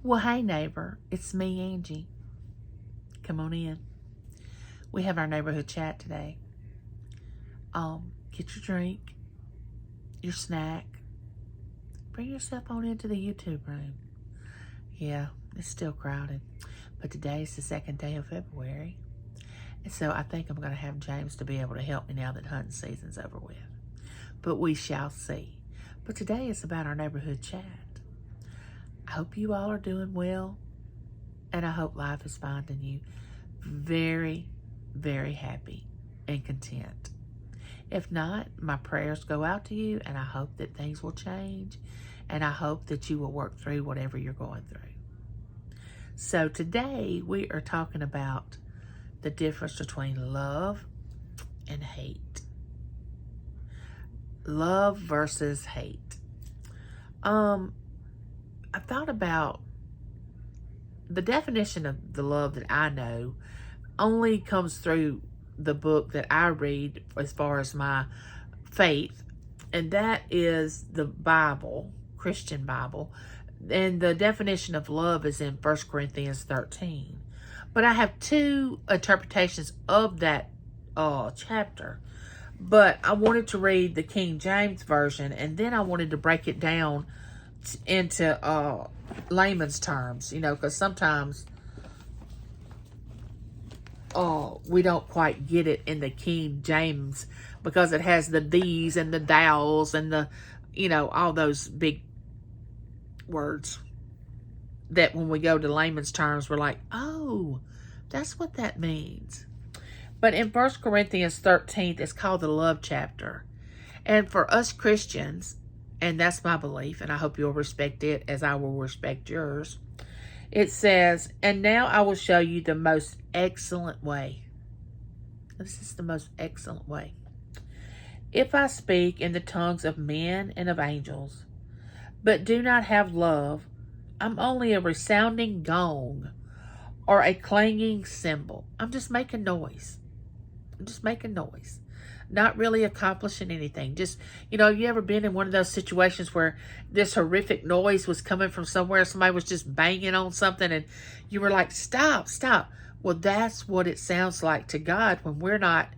Well, hey, neighbor. It's me, Angie. Come on in. We have our neighborhood chat today. Get your drink, your snack. Bring yourself on into the YouTube room. Yeah, it's still crowded. But today is the second day of February. And so I think I'm going to have James to be able to help me now that hunting season's over with. But we shall see. But today is about our neighborhood chat. I hope you all are doing well. And I hope life is finding you very, very happy and content. If not, my prayers go out to you, and I hope that things will change, and I hope that you will work through whatever you're going through. So today we are talking about the difference between love and hate. Love versus hate. I thought about the definition of the love that I know only comes through the book that I read as far as my faith, and that is the Bible, Christian Bible. And the definition of love is in 1 Corinthians 13. But I have two interpretations of that chapter. But I wanted to read the King James Version, and then I wanted to break it down into layman's terms, because sometimes we don't quite get it in the King James because it has the these and the thous and the, all those big words that when we go to layman's terms, we're like, oh, that's what that means. But in 1 Corinthians 13, it's called the love chapter. And for us Christians, and that's my belief, and I hope you'll respect it as I will respect yours, it says, and now I will show you the most excellent way. This is the most excellent way. If I speak in the tongues of men and of angels, but do not have love, I'm only a resounding gong or a clanging cymbal. I'm just making noise. Not really accomplishing anything. Just, you ever been in one of those situations where this horrific noise was coming from somewhere, somebody was just banging on something, and you were like, stop. Well, that's what it sounds like to God when we're not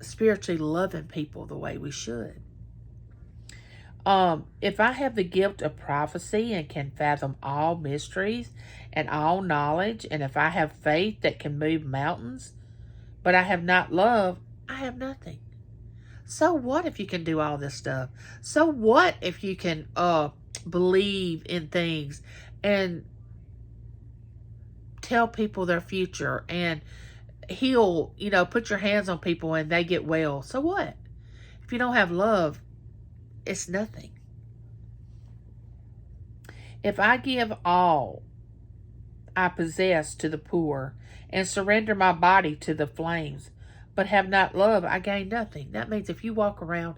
spiritually loving people the way we should. If I have the gift of prophecy and can fathom all mysteries and all knowledge, and if I have faith that can move mountains, but I have not love, I have nothing. So what if you can do all this stuff? So what if you can believe in things and tell people their future and heal, put your hands on people and they get well? So what? If you don't have love, it's nothing. If I give all I possess to the poor and surrender my body to the flames, but have not love, I gain nothing. That means if you walk around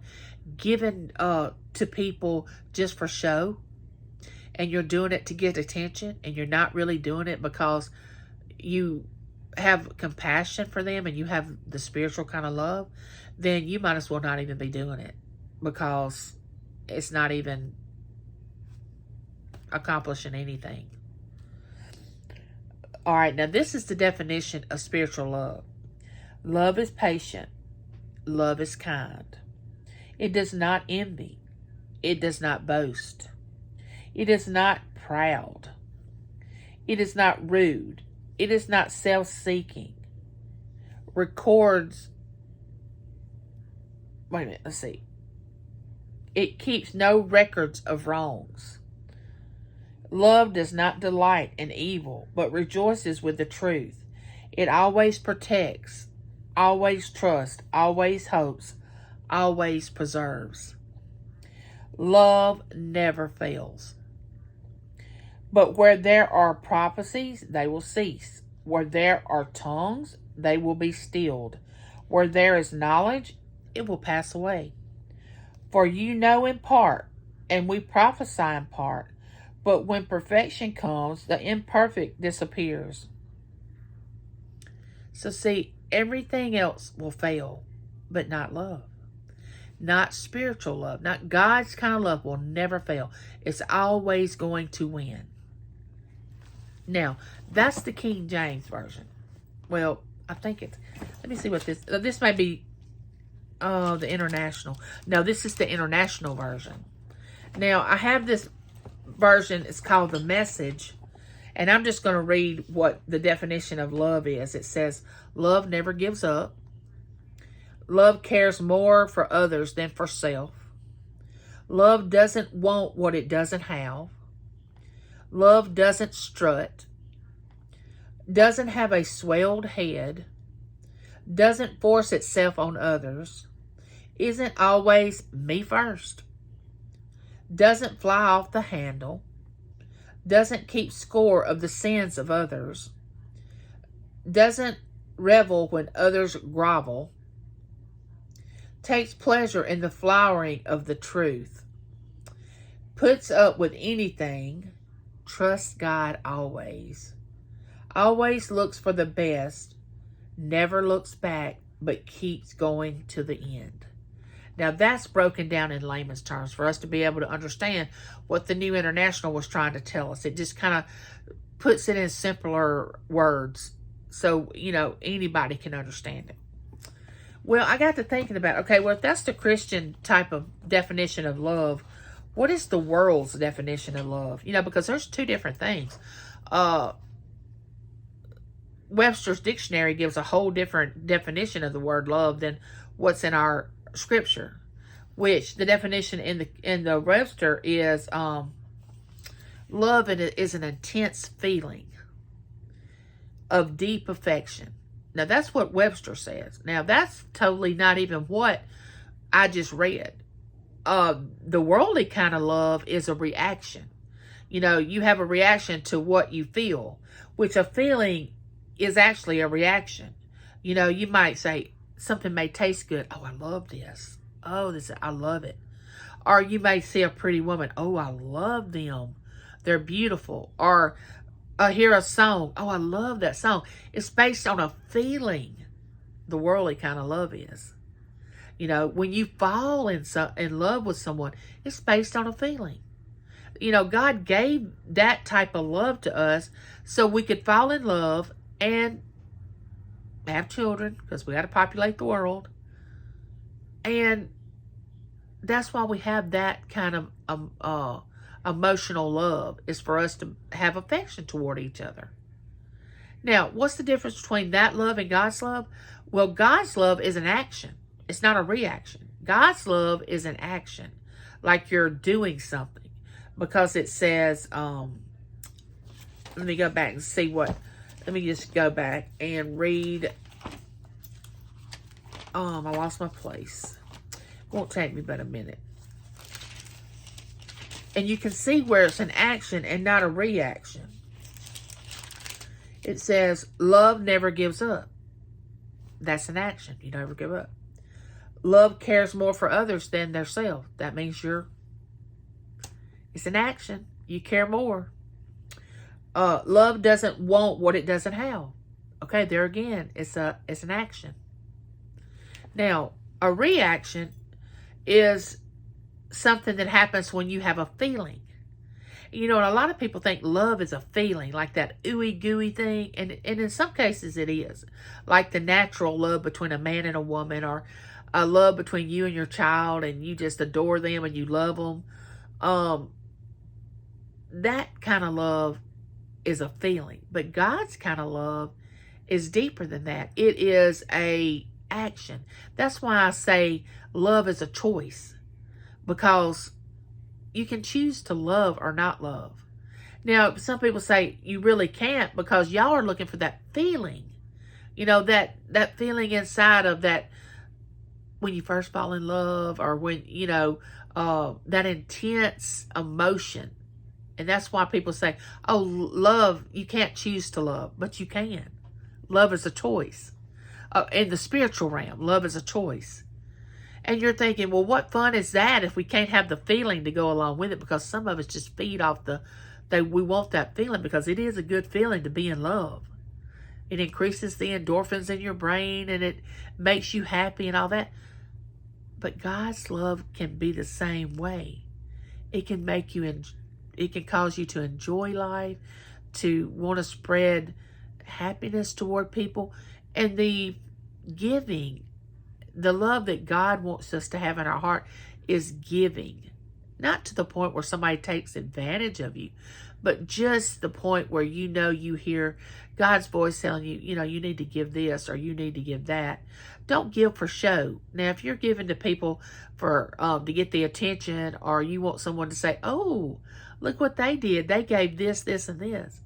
giving to people just for show, and you're doing it to get attention, and you're not really doing it because you have compassion for them and you have the spiritual kind of love, then you might as well not even be doing it, because it's not even accomplishing anything. All right, now this is the definition of spiritual love. Love is patient. Love is kind. It does not envy. It does not boast. It is not proud. It is not rude. It is not self-seeking. It keeps no records of wrongs. Love does not delight in evil, but rejoices with the truth. It always protects, always trusts, always hopes, always preserves. Love never fails. But where there are prophecies, they will cease. Where there are tongues, they will be stilled. Where there is knowledge, it will pass away. For you know in part, and we prophesy in part. But when perfection comes, the imperfect disappears. So see, everything else will fail, but not love. not spiritual love, not God's kind of love, will never fail. It's always going to win. Now, that's the King James Version. Well, I think it's, let me see what this may be, the International. No, this is the International Version. Now, I have this version, it's called The Message, and I'm just going to read what the definition of love is. It says, love never gives up. Love cares more for others than for self. Love doesn't want what it doesn't have. Love doesn't strut. Doesn't have a swelled head. Doesn't force itself on others. Isn't always me first. Doesn't fly off the handle. Doesn't keep score of the sins of others. Doesn't revel when others grovel. Takes pleasure in the flowering of the truth. Puts up with anything. Trusts God always. Always looks for the best. Never looks back, but keeps going to the end. Now that's broken down in layman's terms for us to be able to understand what the New International was trying to tell us. It just kind of puts it in simpler words so, you know, anybody can understand it. Well, I got to thinking about, okay, well, if that's the Christian type of definition of love, what is the world's definition of love? You know, because there's two different things. Webster's dictionary gives a whole different definition of the word love than what's in our scripture, which the definition in the Webster is love is an intense feeling of deep affection. Now, that's what Webster says. Now, that's totally not even what I just read. The worldly kind of love is a reaction. You know, you have a reaction to what you feel, which a feeling is actually a reaction. You know, you might say something may taste good. Oh, I love this. Oh, I love it. Or you may see a pretty woman. Oh, I love them. They're beautiful. Or hear a song. Oh, I love that song. It's based on a feeling. The worldly kind of love is. You know, when you fall in love with someone, it's based on a feeling. You know, God gave that type of love to us so we could fall in love and have children, because we got to populate the world. And that's why we have that kind of emotional love, is for us to have affection toward each other. Now, what's the difference between that love and God's love? Well, God's love is an action. It's not a reaction. God's love is an action, like you're doing something, because it says, let me go back and see what, let me just go back and read. I lost my place. Won't take me but a minute. And you can see where it's an action and not a reaction. It says, love never gives up. That's an action. You never give up. Love cares more for others than themselves. That means it's an action. You care more. Love doesn't want what it doesn't have. Okay, there again, it's an action. Now, a reaction is something that happens when you have a feeling. You know, and a lot of people think love is a feeling, like that ooey gooey thing, and in some cases it is. Like the natural love between a man and a woman, or a love between you and your child, and you just adore them and you love them. That kind of love is a feeling. But God's kind of love is deeper than that. It is a action. That's why I say love is a choice, because you can choose to love or not love. Now, some people say you really can't, because y'all are looking for that feeling. You know, that feeling inside of that, when you first fall in love, or when, you know, that intense emotion. And that's why people say, oh, love, you can't choose to love, but you can. Love is a choice. In the spiritual realm, love is a choice. And you're thinking, well, what fun is that if we can't have the feeling to go along with it? Because some of us just feed off we want that feeling, because it is a good feeling to be in love. It increases the endorphins in your brain, and it makes you happy and all that. But God's love can be the same way. It can make you, it can cause you to enjoy life, to want to spread happiness toward people. And the giving, the love that God wants us to have in our heart is giving. Not to the point where somebody takes advantage of you, but just the point where you hear God's voice telling you, you need to give this or you need to give that. Don't give for show. Now, if you're giving to people for to get the attention, or you want someone to say, oh, look what they did. They gave this, this, and this.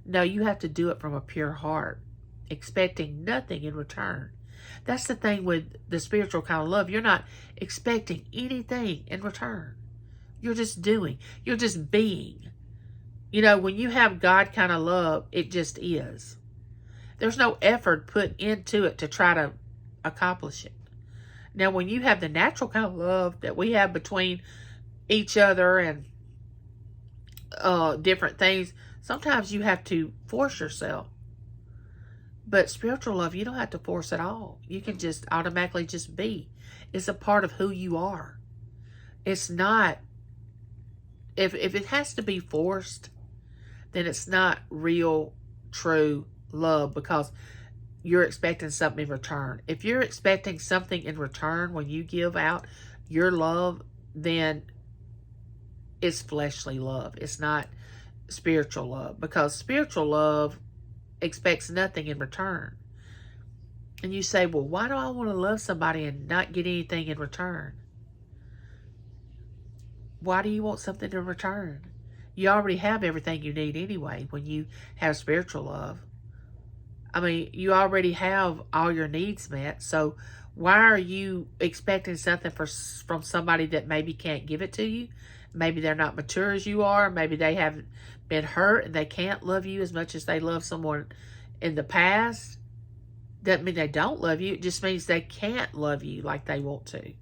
No, you have to do it from a pure heart, expecting nothing in return. That's the thing with the spiritual kind of love. You're not expecting anything in return. You're just doing. You're just being. When you have God kind of love, it just is. There's no effort put into it to try to accomplish it. Now, when you have the natural kind of love that we have between each other and different things, sometimes you have to force yourself. But spiritual love, you don't have to force at all. You can just automatically just be. It's a part of who you are. It's not, if it has to be forced, then it's not real, true love, because you're expecting something in return. If you're expecting something in return when you give out your love, then it's fleshly love. It's not spiritual love, because spiritual love expects nothing in return. And you say, well, why do I want to love somebody and not get anything in return? Why do you want something in return? You already have everything you need anyway when you have spiritual love. I mean, you already have all your needs met. So why are you expecting something from somebody that maybe can't give it to you? Maybe they're not mature as you are. Maybe they haven't been hurt and they can't love you as much as they love someone in the past. Doesn't mean they don't love you. It just means they can't love you like they want to.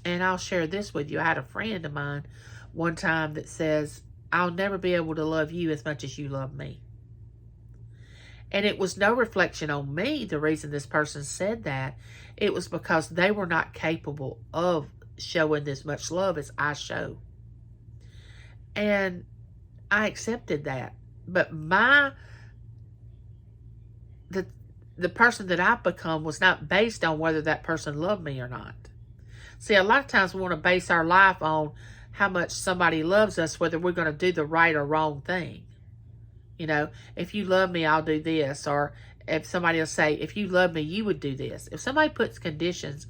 And I'll share this with you. I had a friend of mine one time that says, I'll never be able to love you as much as you love me. And it was no reflection on me, the reason this person said that. It was because they were not capable of showing this much love as I show. And I accepted that. But the person that I've become was not based on whether that person loved me or not. See, a lot of times we want to base our life on how much somebody loves us, whether we're going to do the right or wrong thing. If you love me, I'll do this. Or if somebody will say, if you love me, you would do this. If somebody puts conditions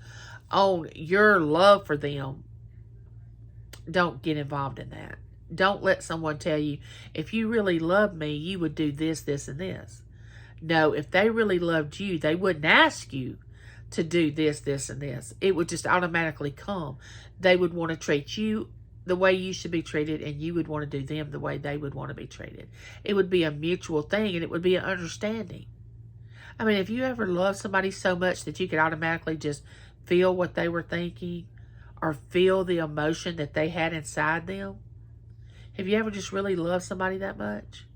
on your love for them, don't get involved in that. Don't let someone tell you, if you really love me, you would do this, this, and this. No, if they really loved you, they wouldn't ask you to do this, this, and this. It would just automatically come. They would want to treat you the way you should be treated, and you would want to do them the way they would want to be treated. It would be a mutual thing, and it would be an understanding. I mean, if you ever loved somebody so much that you could automatically just feel what they were thinking or feel the emotion that they had inside them, have you ever just really loved somebody that much?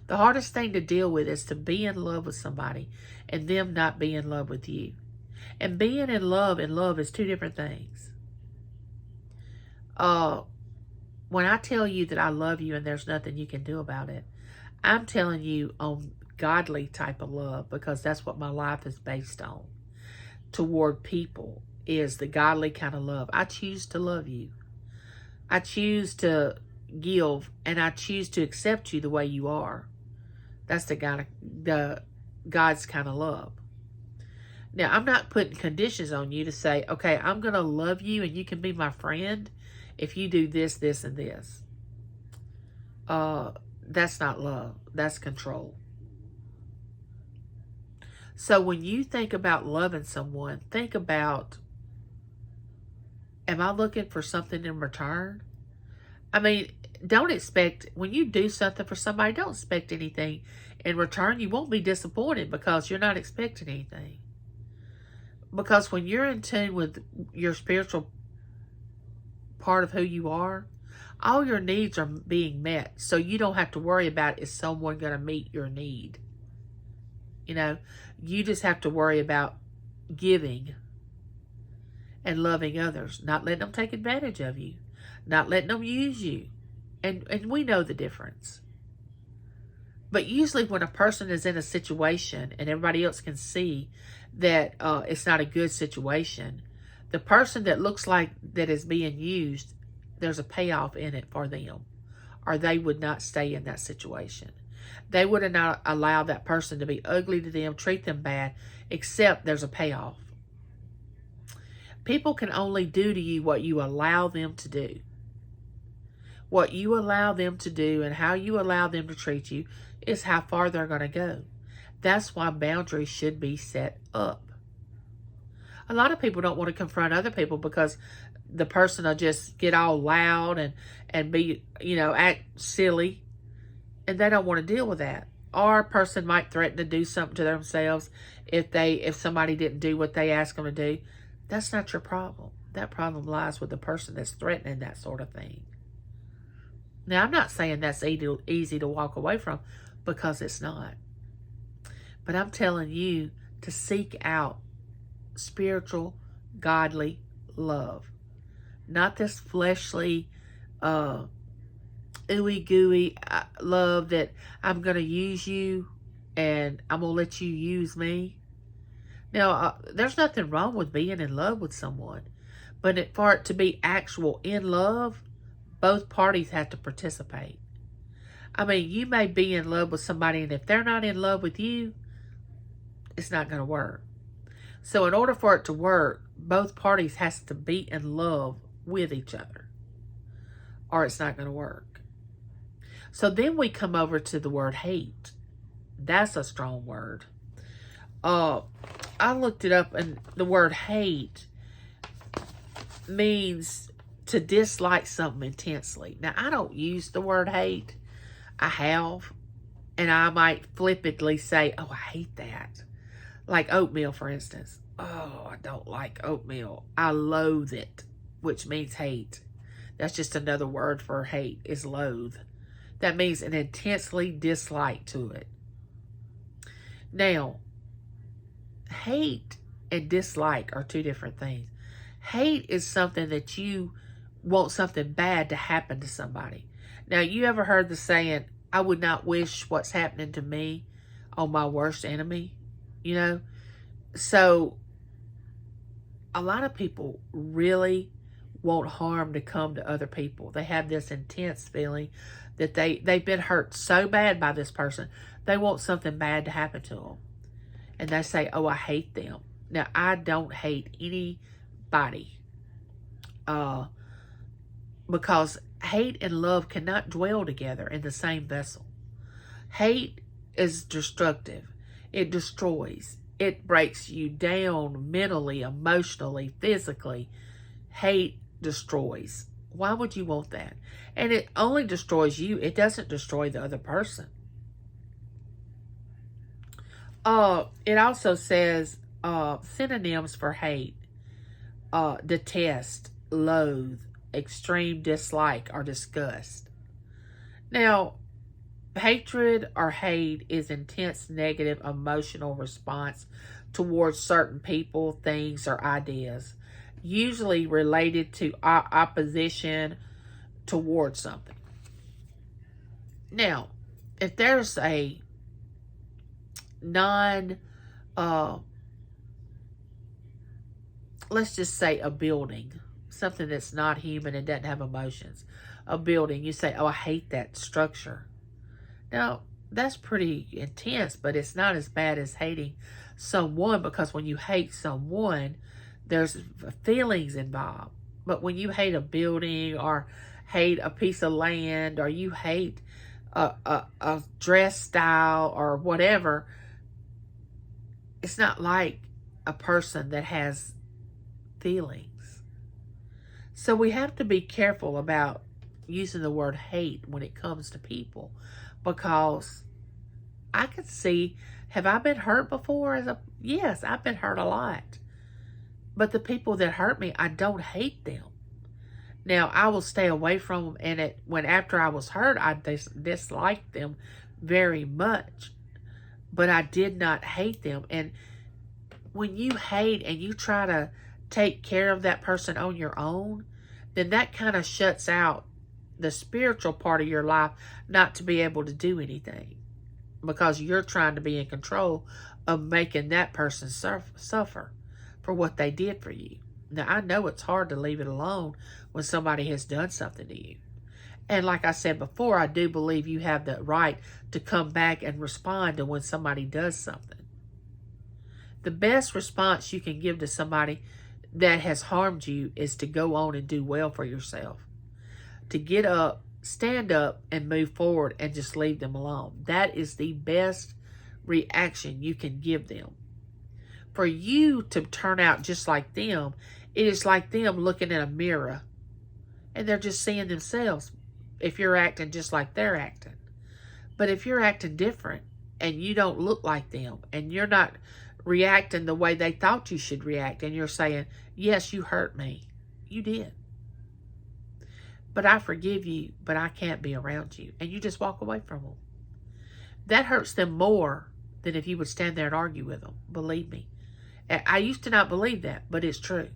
The hardest thing to deal with is to be in love with somebody and them not be in love with you. And being in love and love is two different things. When I tell you that I love you and there's nothing you can do about it, I'm telling you on godly type of love, because that's what my life is based on. Toward people is the godly kind of love. I choose to love you. I choose to give, and I choose to accept you the way you are. That's the God's kind of love. Now, I'm not putting conditions on you to say, okay, I'm going to love you and you can be my friend if you do this, this, and this. That's not love. That's control. So when you think about loving someone, think about, am I looking for something in return? I mean, don't expect, when you do something for somebody, don't expect anything in return. You won't be disappointed because you're not expecting anything. Because when you're in tune with your spiritual part of who you are, all your needs are being met. So you don't have to worry about, is someone going to meet your need? You just have to worry about giving and loving others, not letting them take advantage of you, not letting them use you. And we know the difference. But usually when a person is in a situation and everybody else can see that it's not a good situation, the person that looks like that is being used, there's a payoff in it for them, or they would not stay in that situation. They would not allow that person to be ugly to them, treat them bad, except there's a payoff. People can only do to you what you allow them to do. What you allow them to do and how you allow them to treat you is how far they're going to go. That's why boundaries should be set up. A lot of people don't want to confront other people because the person will just get all loud and be, act silly. And they don't want to deal with that. Or a person might threaten to do something to themselves if somebody didn't do what they asked them to do. That's not your problem. That problem lies with the person that's threatening that sort of thing. Now, I'm not saying that's easy to walk away from, because it's not. But I'm telling you to seek out spiritual, godly love. Not this fleshly, ooey gooey love that I'm going to use you and I'm going to let you use me. Now, there's nothing wrong with being in love with someone. But for it to be actual in love, both parties have to participate. I mean, you may be in love with somebody, and if they're not in love with you, it's not going to work. So in order for it to work, both parties has to be in love with each other, or it's not going to work. So then we come over to the word hate. That's a strong word. I looked it up, and the word hate means to dislike something intensely. Now, I don't use the word hate. I have, and I might flippantly say, oh, I hate that. Like oatmeal, for instance. Oh, I don't like oatmeal. I loathe it, which means hate. That's just another word for hate, is loathe. That means an intensely dislike to it. Now, hate and dislike are two different things. Hate is something that you want something bad to happen to somebody. Now, you ever heard the saying, I would not wish what's happening to me on my worst enemy? So a lot of people really want harm to come to other people. They have this intense feeling that they've been hurt so bad by this person, they want something bad to happen to them. And they say, oh, I hate them. Now, I don't hate anybody. Because hate and love cannot dwell together in the same vessel. Hate is destructive. It destroys. It breaks you down mentally, emotionally, physically. Hate destroys. Why would you want that? And it only destroys you. It doesn't destroy the other person. It also says synonyms for hate. Detest, loathe, extreme dislike, or disgust. Now, hatred or hate is intense negative emotional response towards certain people, things, or ideas, usually related to opposition towards something. Now, if there's a let's just say a building, something that's not human and doesn't have emotions. A building, you say, oh, I hate that structure. Now, that's pretty intense, but it's not as bad as hating someone, because when you hate someone, there's feelings involved. But when you hate a building or hate a piece of land or you hate a dress style or whatever, it's not like a person that has feelings. So we have to be careful about using the word hate when it comes to people, because I could see, have I been hurt before? Yes, I've been hurt a lot. But the people that hurt me, I don't hate them. Now, I will stay away from them, and after I was hurt, I disliked them very much. but I did not hate them. And when you hate and you try to take care of that person on your own, then that kind of shuts out the spiritual part of your life not to be able to do anything, because you're trying to be in control of making that person suffer for what they did for you. Now, I know it's hard to leave it alone when somebody has done something to you. And like I said before, I do believe you have the right to come back and respond to when somebody does something. The best response you can give to somebody that has harmed you is to go on and do well for yourself. To get up, stand up, and move forward and just leave them alone. That is the best reaction you can give them. For you to turn out just like them, it is like them looking in a mirror and they're just seeing themselves if you're acting just like they're acting. But if you're acting different and you don't look like them and you're not reacting the way they thought you should react, and you're saying, yes, you hurt me. You did. But I forgive you, but I can't be around you. And you just walk away from them. That hurts them more than if you would stand there and argue with them. Believe me. I used to not believe that, but it's true.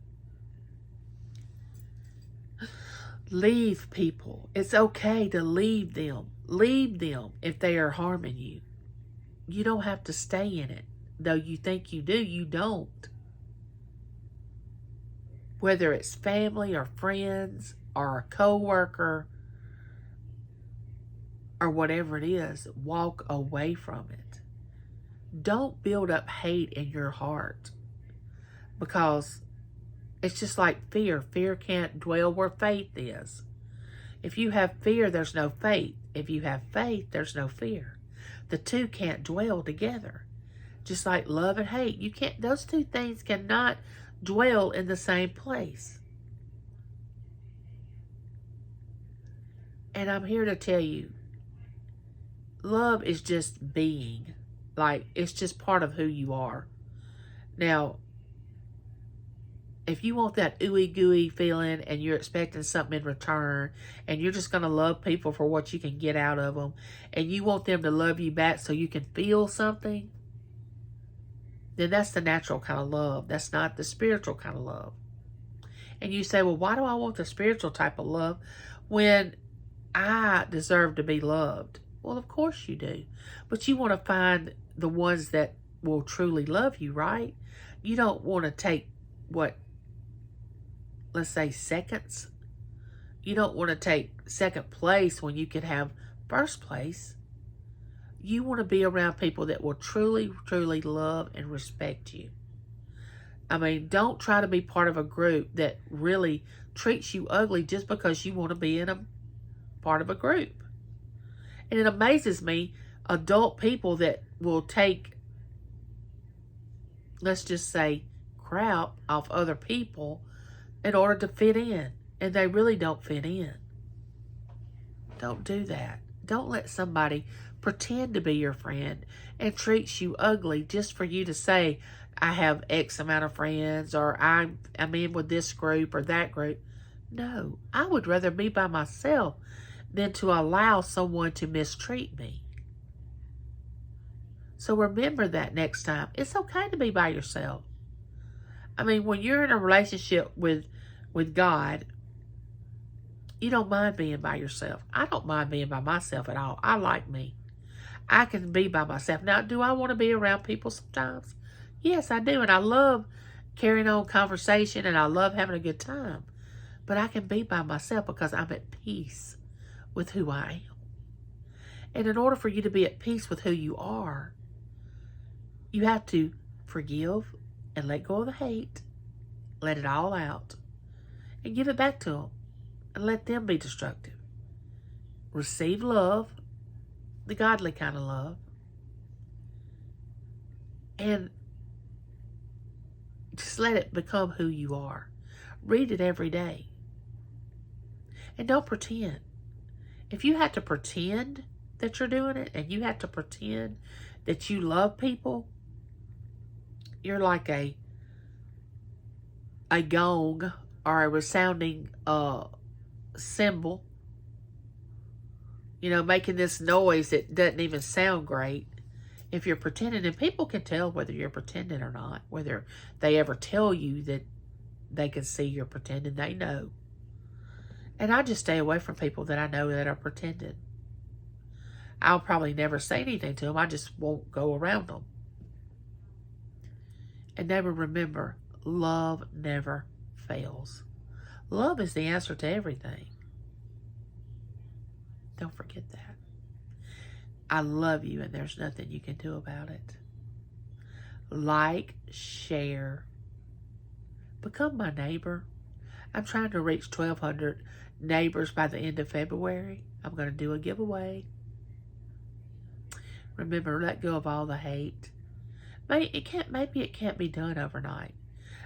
Leave people. It's okay to leave them. Leave them if they are harming you. You don't have to stay in it. Though you think you do, you don't. Whether it's family or friends or a co-worker or whatever it is, walk away from it. Don't build up hate in your heart, because it's just like fear. Fear can't dwell where faith is. If you have fear, there's no faith. If you have faith, there's no fear. The two can't dwell together. Just like love and hate. You can't, those two things cannot dwell in the same place. And I'm here to tell you, love is just being. Like, it's just part of who you are. Now, if you want that ooey gooey feeling and you're expecting something in return and you're just going to love people for what you can get out of them and you want them to love you back so you can feel something, then that's the natural kind of love. That's not the spiritual kind of love. And you say, well, why do I want the spiritual type of love when I deserve to be loved? Well, of course you do. But you want to find the ones that will truly love you, right? You don't want to take let's say seconds. You don't want to take second place when you can have first place. You want to be around people that will truly, truly love and respect you. I mean, don't try to be part of a group that really treats you ugly just because you want to be in a part of a group. And it amazes me, adult people that will take, let's just say, crap off other people in order to fit in. And they really don't fit in. Don't do that. Don't let somebody pretend to be your friend and treats you ugly just for you to say, I have X amount of friends, or I'm in with this group or that group. No, I would rather be by myself than to allow someone to mistreat me. So remember that next time. It's okay to be by yourself. I mean, when you're in a relationship with God, you don't mind being by yourself. I don't mind being by myself at all. I like me. I can be by myself. Now, do I want to be around people sometimes? Yes, I do. And I love carrying on conversation and I love having a good time. But I can be by myself because I'm at peace with who I am. And in order for you to be at peace with who you are, you have to forgive and let go of the hate. Let it all out. And give it back to them. And let them be destructive. Receive love. The godly kind of love. And just let it become who you are. Read it every day. And don't pretend. If you have to pretend that you're doing it, and you have to pretend that you love people, you're like a gong or a resounding cymbal. You know, making this noise that doesn't even sound great. if you're pretending, and people can tell whether you're pretending or not, whether they ever tell you that they can see you're pretending, they know. And I just stay away from people that I know that are pretending. I'll probably never say anything to them. I just won't go around them. And never remember, love never fails. Love is the answer to everything. Don't forget that. I love you, and there's nothing you can do about it. Like, share. Become my neighbor. I'm trying to reach 1,200 neighbors by the end of February. I'm going to do a giveaway. Remember, let go of all the hate. Maybe it can't be done overnight.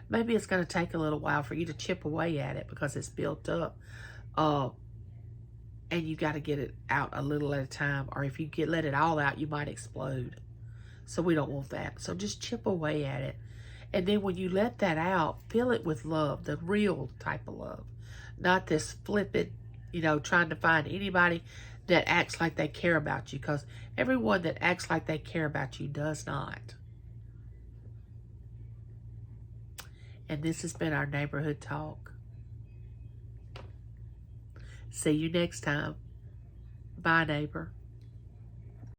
Maybe it's going to take a little while for you to chip away at it because it's built up. And you got to get it out a little at a time. Or if you let it all out, you might explode. So we don't want that. So just chip away at it. And then when you let that out, fill it with love, the real type of love. Not this flippant, trying to find anybody that acts like they care about you. Because everyone that acts like they care about you does not. And this has been our neighborhood talk. See you next time. Bye, neighbor.